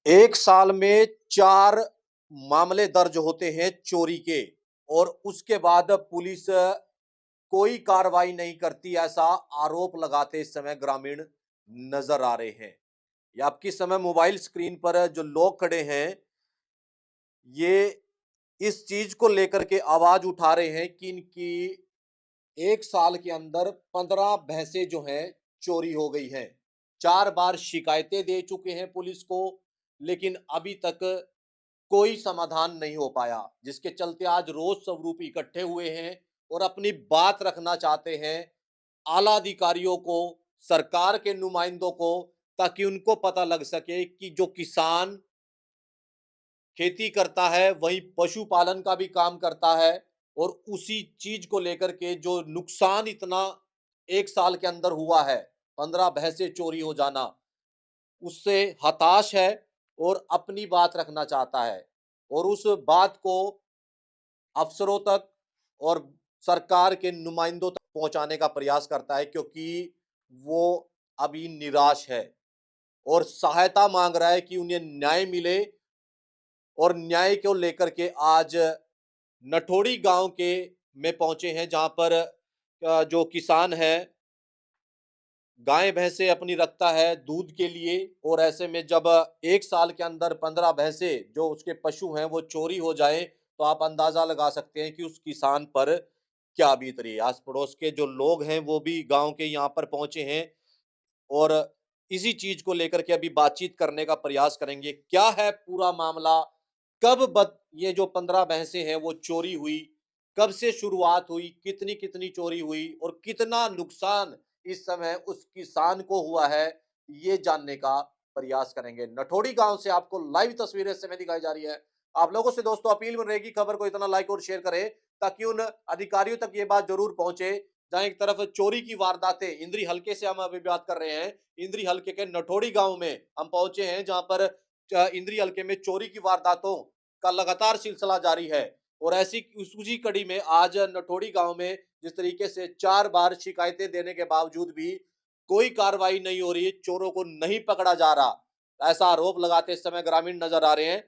एक साल में 4 मामले दर्ज होते हैं चोरी के और उसके बाद पुलिस कोई कार्रवाई नहीं करती, ऐसा आरोप लगाते इस समय ग्रामीण नजर आ रहे हैं। या आपकी समय मोबाइल स्क्रीन पर जो लोग खड़े हैं, ये इस चीज को लेकर के आवाज उठा रहे हैं कि इनकी 1 साल के अंदर 15 भैंसें जो हैं चोरी हो गई हैं। 4 बार शिकायतें दे चुके हैं पुलिस को, लेकिन अभी तक कोई समाधान नहीं हो पाया, जिसके चलते आज रोष स्वरूप इकट्ठे हुए हैं और अपनी बात रखना चाहते हैं आला अधिकारियों को, सरकार के नुमाइंदों को, ताकि उनको पता लग सके कि जो किसान खेती करता है, वहीं पशुपालन का भी काम करता है और उसी चीज को लेकर के जो नुकसान इतना 1 साल के अंदर हुआ है, 15 भैंसें चोरी हो जाना, उससे हताश है और अपनी बात रखना चाहता है और उस बात को अफसरों तक और सरकार के नुमाइंदों तक पहुंचाने का प्रयास करता है, क्योंकि वो अभी निराश है और सहायता मांग रहा है कि उन्हें न्याय मिले। और न्याय को लेकर के आज नठोड़ी गांव के में पहुंचे हैं, जहां पर जो किसान है गाय भैंसे अपनी रखता है दूध के लिए, और ऐसे में जब 1 साल के अंदर 15 भैंसे जो उसके पशु हैं वो चोरी हो जाए, तो आप अंदाजा लगा सकते हैं कि उस किसान पर क्या बीत रही है। आस पड़ोस के जो लोग हैं वो भी गांव के यहाँ पर पहुंचे हैं और इसी चीज को लेकर के अभी बातचीत करने का प्रयास करेंगे। क्या है पूरा मामला? ये जो 15 भैंसें हैं वो चोरी हुई? कब से शुरुआत हुई? कितनी-कितनी चोरी हुई? और कितना नुकसान इस समय उस किसान को हुआ है? ये जानने का प्रयास करेंगे। नठोड़ी गाँव से आपको लाइव तस्वीरें इस समय दिखाई जा रही है। आप लोगों से दोस्तों अपील रहेगी, खबर को इतना लाइक और शेयर करें ताकि उन अधिकारियों तक ये बात जरूर पहुंचे, जहां एक तरफ चोरी की वारदातें इंद्री हलके से हम अभी बात कर रहे हैं। इंद्री हलके के नठोड़ी गांव में हम पहुंचे हैं, जहां पर इंद्री हलके में चोरी की वारदातों का लगातार सिलसिला जारी है और ऐसी उसी कड़ी में आज नठोड़ी गांव में जिस तरीके से 4 बार शिकायतें देने के बावजूद भी कोई कार्रवाई नहीं हो रही, चोरों को नहीं पकड़ा जा रहा, ऐसा आरोप लगाते इस समय ग्रामीण नजर आ रहे हैं।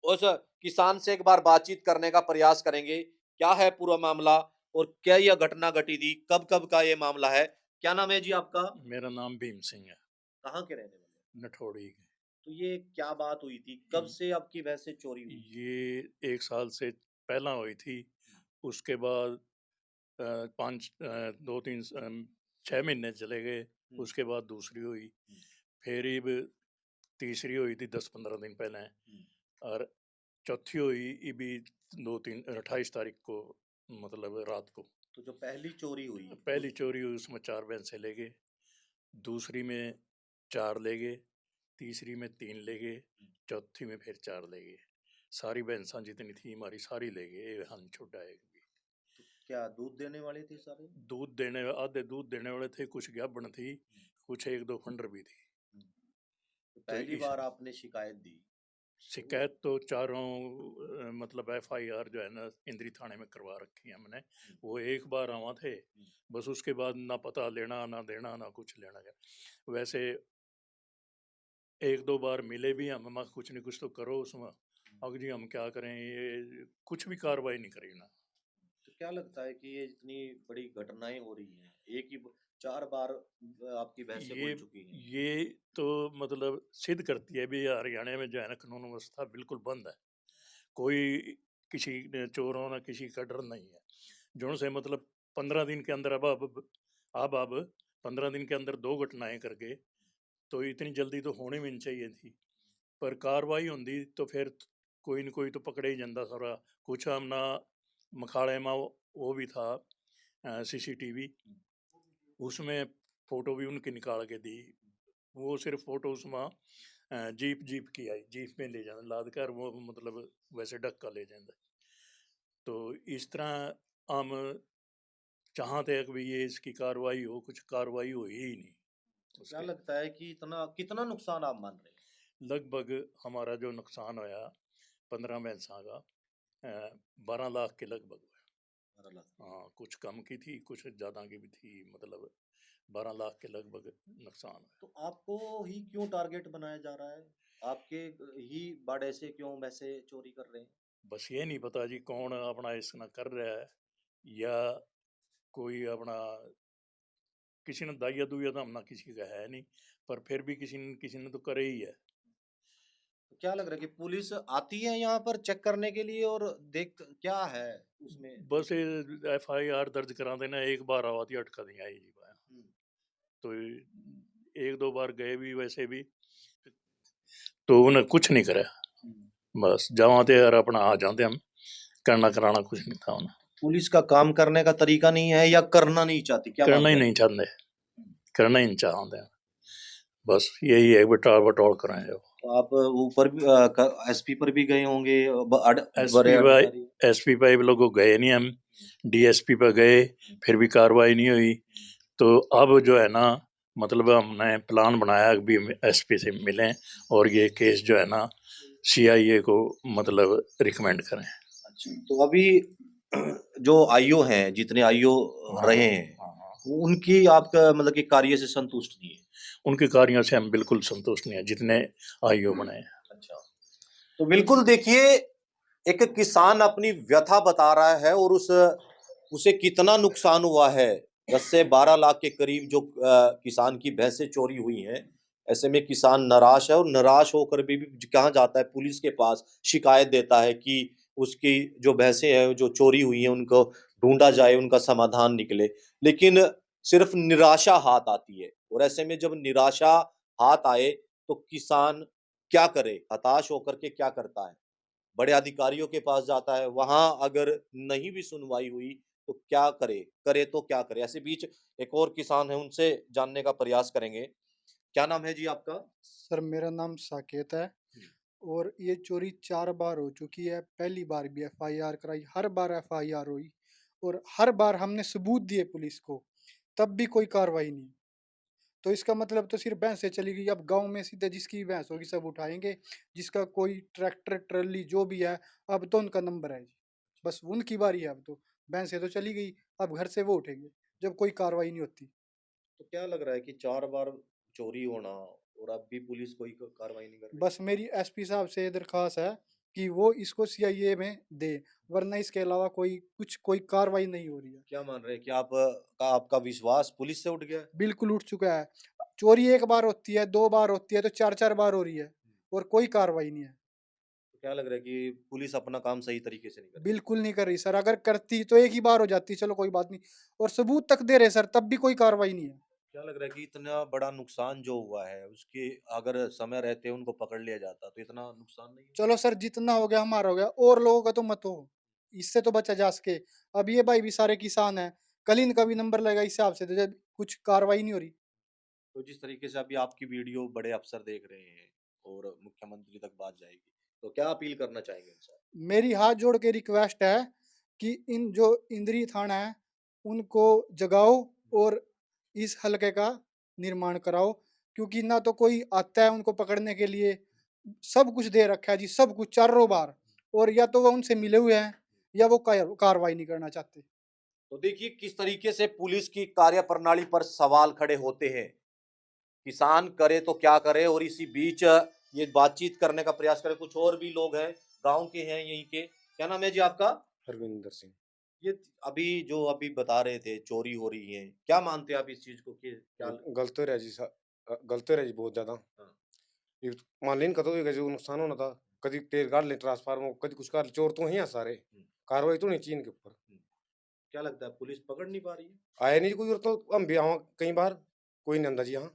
उस किसान से एक बार बातचीत करने का प्रयास करेंगे। क्या है पूरा मामला और क्या यह घटना घटी थी? कब-कब का ये मामला है? क्या नाम है जी आपका? मेरा नाम भीम सिंह है। कहाँ के रहने वाले हैं? नठोड़ी के। तो ये क्या बात हुई थी? कब से आपकी भैंसें चोरी हुई? ये 1 साल से पहला हुई थी। उसके बाद 2-3 6 महीने चले गए। हुँ, उसके बाद दूसरी हुई। हुँ, फिर इब तीसरी हुई थी 10-15 दिन पहले। हुँ। और चौथी हुई इबी 28 तारीख को, मतलब रात को। तो जो पहली चोरी हुई पहली उस चोरी हुई उसमें 4 भैंसे ले गए। दूसरी में 4 ले गए। तीसरी में 3 ले गए। चौथी में फिर 4 ले गए। सारी भैंसा जितनी थी हमारी सारी ले गए, हन छुड़ा एक भी। तो क्या दूध देने वाले थे सारे? आधे दूध देने वाले थे, कुछ गाभण थी, हुँ, कुछ 1-2 फंडर भी थी। हुँ। तो तो पहली इस बार आपने शिकायत दी, तो शिकायत तो चारों मतलब एफआईआर जो है ना इंद्री थाने में करवा रखी है हमने। हुँ, वो एक बार आवा थे, हुँ, बस उसके बाद ना पता लेना ना देना ना कुछ लेना गया। वैसे 1-2 बार मिले भी हम, कुछ नहीं कुछ तो करो उसमें। हुँ। अब जी हम क्या करें, ये कुछ भी कार्रवाई नहीं करी ना। तो क्या लगता है कि ये इतनी बड़ी घटनाएँ हो रही हैं, एक ही ब 4 बार आपकी भैंसें ये मुड़ चुकी हैं। ये तो मतलब सिद्ध करती है भी हरियाणा में जो है ना कानून व्यवस्था बिल्कुल बंद है। कोई किसी चोरों ना किसी का डर नहीं है। जो से मतलब 15 दिन के अंदर अब 15 दिन के अंदर 2 घटनाएं कर गए, तो इतनी जल्दी तो होनी भी नहीं चाहिए थी। पर कार्रवाई होंदी तो फिर कोई न कोई तो पकड़े ही जाता सारा। कुछ हमना मखाड़े में वो भी था सीसीटीवी, उसमें फोटो भी उनकी निकाल के दी। वो सिर्फ फोटो उसमें जीप जीप की आई, जीप में ले जाना लाद कर वो, मतलब वैसे डक्का ले जाता। तो इस तरह हम चाहते हैं कि भी ये इसकी कार्रवाई हो, कुछ कार्रवाई हुई ही नहीं तो क्या उसके। लगता है कि इतना कितना नुकसान आप मान रहे हैं? लगभग हमारा जो नुकसान होया 15 भैंसा का 12 लाख के लगभग हुआ। 12 लाख की। हाँ, कुछ कम की थी कुछ ज़्यादा की भी थी, मतलब 12 लाख के लगभग नुकसान है। तो आपको ही क्यों टारगेट बनाया जा रहा है? आपके ही बाड़े से क्यों वैसे चोरी कर रहे हैं? बस ये नहीं पता जी कौन अपना इसना कर रहा है, या कोई अपना किसी ने दाइया दुइया तो हमना किसी का है नहीं, पर फिर भी किसी ने तो करे ही है। तो क्या लग रहा है कि पुलिस आती है यहाँ पर चेक करने के लिए और देख क्या है उसमें बस दिखने? ये FIR दर्ज करा देना, एक बार आवाती अटका नहीं आई जी पाया। हम्म, तो एक दो बार गए भी वैसे भी, तो उन्हें कुछ नहीं करा। हम्म। बस जमाते यार अपना आ जाते हम, करना कराना कुछ नहीं था उन्हें, पुलिस का काम करने का तरीका नहीं है या करना नहीं चाहती, क्या करना ही मानते हैं? नहीं चाहते, करना ही नहीं चाहते। बस यही है, बटोर बटोर कराएं जो। तो आप ऊपर भी एसपी पर भी गए होंगे, बड़े एसपी भाई, अधिकारी। एसपी भाई लोग को गए नहीं हम, DSP पर गए, फिर भी कार्रवाई नहीं हुई। तो अब जो है ना, मतलब हमने प्लान बनाया कि भी SP से मिलें और ये केस जो है ना CIA को मतलब रिकमेंड करें। अच्छा, तो अभी जो आईओ हैं, जितने आईओ रहे हैं, उनकी आपका मतलब कि कार्य से संतुष्ट नहीं है? उनके कार्यों से हम बिल्कुल संतुष्ट नहीं है, जितने IO बने हैं। अच्छा, तो बिल्कुल देखिए, एक किसान अपनी व्यथा बता रहा है और उसे कितना नुकसान हुआ है। 10 से 12 लाख के करीब जो किसान की भैंसें चोरी हुई हैं। ऐसे में किसान निराश है और निराश होकर भी कहाँ जाता है, पुलिस के पास शिकायत देता है कि उसकी जो भैंसें हैं जो चोरी हुई हैं उनको ढूंढा जाए, उनका समाधान निकले। लेकिन सिर्फ निराशा हाथ आती है और ऐसे में जब निराशा हाथ आए तो किसान क्या करे, हताश होकर के क्या करता है, बड़े अधिकारियों के पास जाता है, वहां अगर नहीं भी सुनवाई हुई तो क्या करे, करे तो क्या करे। ऐसे बीच एक और किसान है, उनसे जानने का प्रयास करेंगे। क्या नाम है जी आपका? सर मेरा नाम साकेत है और ये चोरी 4 बार हो चुकी है। पहली बार भी FIR कराई, हर बार FIR हुई और हर बार हमने सबूत दिए पुलिस को, तब भी कोई कार्रवाई नहीं। तो इसका मतलब तो सिर्फ भैंसें चली गई। अब गांव में सीधे जिसकी भैंस होगी सब उठाएंगे, जिसका कोई ट्रैक्टर ट्रॉली जो भी है, अब तो उनका नंबर है जी, बस उनकी बारी है। अब तो भैंसें तो चली गई, अब घर से वो उठेंगे जब कोई कार्रवाई नहीं होती। तो क्या लग रहा है कि 4 बार चोरी होना और अब भी पुलिस कोई कार्रवाई नहीं कर रही? बस मेरी SP साहब से ये दरख्वास्त है कि वो इसको CIA में दे, वरना इसके अलावा कोई कार्रवाई नहीं हो रही है। क्या मान रहे हैं कि आपका विश्वास पुलिस से उठ गया है? बिल्कुल उठ चुका है। चोरी एक बार होती है, 2 बार होती है, तो 4 4 बार हो रही है और कोई कार्रवाई नहीं है। तो क्या लग रहा है कि पुलिस अपना काम सही तरीके से नहीं कर रही? बिल्कुल नहीं कर रही सर, अगर करती तो एक ही बार हो जाती, चलो कोई बात नहीं, और सबूत तक दे रहे सर, तब भी कोई कार्रवाई नहीं है। क्या लग रहा है कि इतना बड़ा नुकसान जो हुआ है उसके अगर समय रहते उनको पकड़ लिया जाता तो इतना नुकसान नहीं होता? चलो सर, जितना हो गया हमारा हो गया, और लोगों का तो मत हो, इससे तो बचा जा सके। अब ये भाई भी सारे किसान हैं, कल इनका भी नंबर लगेगा इस हिसाब से, तो जब कुछ कार्रवाई नहीं हो रही। तो जिस तरीके से अभी आपकी वीडियो बड़े अफसर देख रहे हैं और मुख्यमंत्री तक बात जाएगी, तो क्या अपील करना चाहेंगे उनसे? मेरी हाथ जोड़ के रिक्वेस्ट है कि इन जो इंद्री थाना है उनको जगाओ और इस हलके का निर्माण कराओ, क्योंकि ना तो कोई आता है उनको पकड़ने के लिए। सब कुछ दे रखा है जी, सब कुछ 4 बार, और या तो वो उनसे मिले हुए हैं या वो कार्रवाई नहीं करना चाहते। तो देखिए किस तरीके से पुलिस की कार्यप्रणाली पर सवाल खड़े होते हैं। किसान करे तो क्या करे, और इसी बीच ये बातचीत करने का प्रयास करे। कुछ और भी लोग हैं, गांव के हैं यहीं के। क्या नाम है जी आपका? हरविंदर सिंह। ये अभी बता रहे थे चोरी हो रही है, क्या मानते हैं आप इस चीज को कि क्या? गलत तो रह जी गलत तो रह जी बहुत ज्यादा। हाँ। ये तो मान लीन कतो जो नुकसान होना था, कभी तेल गाड़ ले ट्रांसफार्मर, कभी कुछ कर, चोर तो हैं सारे। कार्रवाई तो नहीं चीन के ऊपर क्या लगता है पुलिस पकड़ नहीं पा रही है? आया नहीं कोई, और तो हम भी आवा कई बार, कोई नहीं अंदा जी। यहाँ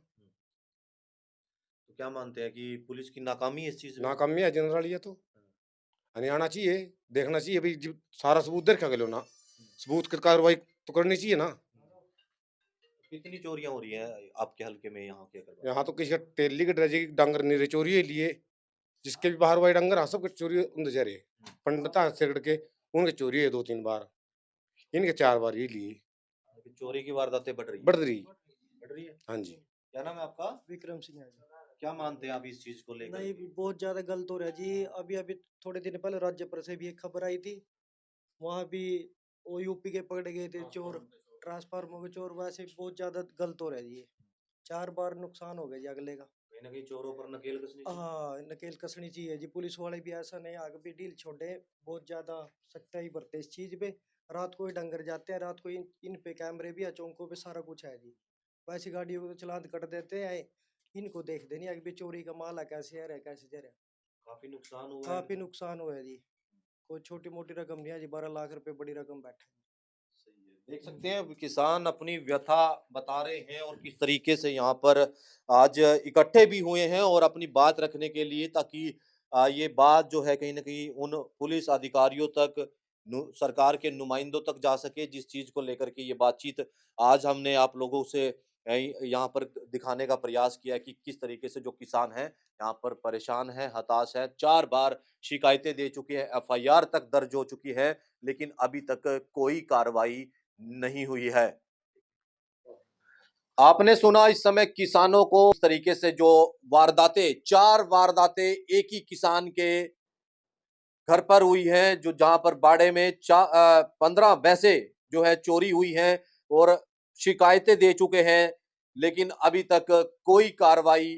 तो क्या मानते हैं कि पुलिस की नाकामी है इस चीज में? नाकामी है जनरल, ये तो आना चाहिए, देखना चाहिए भाई जब सारा सबूत देखा गया ना, सबूत की कार्रवाई तो करनी चाहिए ना। कितनी चोरियां हो रही हैं आपके हल्के में, यहाँ के अगर यहाँ तो किसी का तेली की ड्रेजे की डांगर नहीं चोरी है लिए, जिसके भी बाहर वाले डंगर, हाँ सब कुछ चोरी उन जा रहे पंडित से के, उनके चोरी है 2 3 बार, इनके 4 बार ये लिए बात, चोरी की वारदातें बढ़ रही बढ़ रही। बढ़ रही है? हाँ जी। क्या नाम है आपका? विक्रम सिंह है जी। क्या मानते हैं आप इस चीज को लेकर? नहीं, बहुत ज्यादा गलत हो रहा है जी। अभी अभी थोड़े दिन पहले राज्यपुर से भी एक खबर आई थी, वहां भी वो यूपी के पकड़े गए थे चोर, ट्रांसफार्मर के चोर। वैसे बहुत ज्यादा गलत हो रहा है जी। 4 बार नुकसान हो गया जी अगले का। कहीं ना कहीं चोरों पर नकेल कसनी चाहिए। हाँ, नकेल कसनी चाहिए जी। पुलिस वाले भी ऐसा नहीं आगे भी ढील छोड़े, बहुत ज्यादा सख्ताई बरते इस चीज पे। रात को ही डंगर जाते हैं, रात को इन पे कैमरे भी है, चौकों पे सारा कुछ है जी। वैसी गाड़ियों को तो चलान कट देते हैं, इनको देखते नहीं आगे भी चोरी का माल है, कैसे है कैसे जा रहा है। काफी नुकसान हुआ है काफी इनका। नुकसान हुआ है जी। कोई छोटी मोटी रकम नहीं है जी, 12 लाख रुपए बड़ी रकम बैठा है। सही है। देख सकते हैं अब किसान अपनी व्यथा बता रहे हैं और किस तरीके से यहाँ पर आज इकट्ठे भी हुए हैं और अपनी बात रखने के लिए, ताकि ये बात जो है कहीं ना कहीं उन पुलिस अधिकारियों तक, सरकार के नुमाइंदों तक जा सके, जिस चीज को लेकर के ये बातचीत आज हमने आप लोगों से यहाँ पर दिखाने का प्रयास किया कि किस तरीके से जो किसान हैं यहाँ पर परेशान है, हताश है, 4 बार शिकायतें दे चुके हैं, एफआईआर तक दर्ज हो चुकी है, लेकिन अभी तक कोई कार्रवाई नहीं हुई है। आपने सुना इस समय किसानों को इस तरीके से जो वारदातें, 4 वारदातें एक ही किसान के घर पर हुई है, जो जहां पर बाड़े में 15 भैंसें जो है चोरी हुई हैं और शिकायतें दे चुके हैं, लेकिन अभी तक कोई कार्रवाई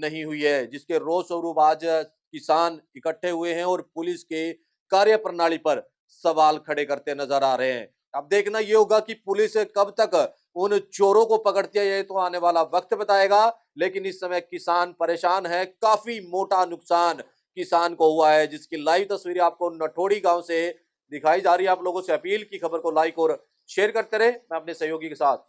नहीं हुई है, जिसके रोष स्वरूप आज किसान इकट्ठे हुए हैं और पुलिस के कार्यप्रणाली पर सवाल खड़े करते नजर आ रहे हैं। अब देखना ये होगा कि पुलिस कब तक उन चोरों को पकड़ती है, ये तो आने वाला वक्त बताएगा, लेकिन इस समय किसान परेशान है, काफी मोटा नुकसान किसान को हुआ है, जिसकी लाइव तस्वीरें आपको नठोड़ी गांव से दिखाई जा रही है। आप लोगों से अपील की खबर को लाइक और शेयर करते रहे, मैं अपने सहयोगी के साथ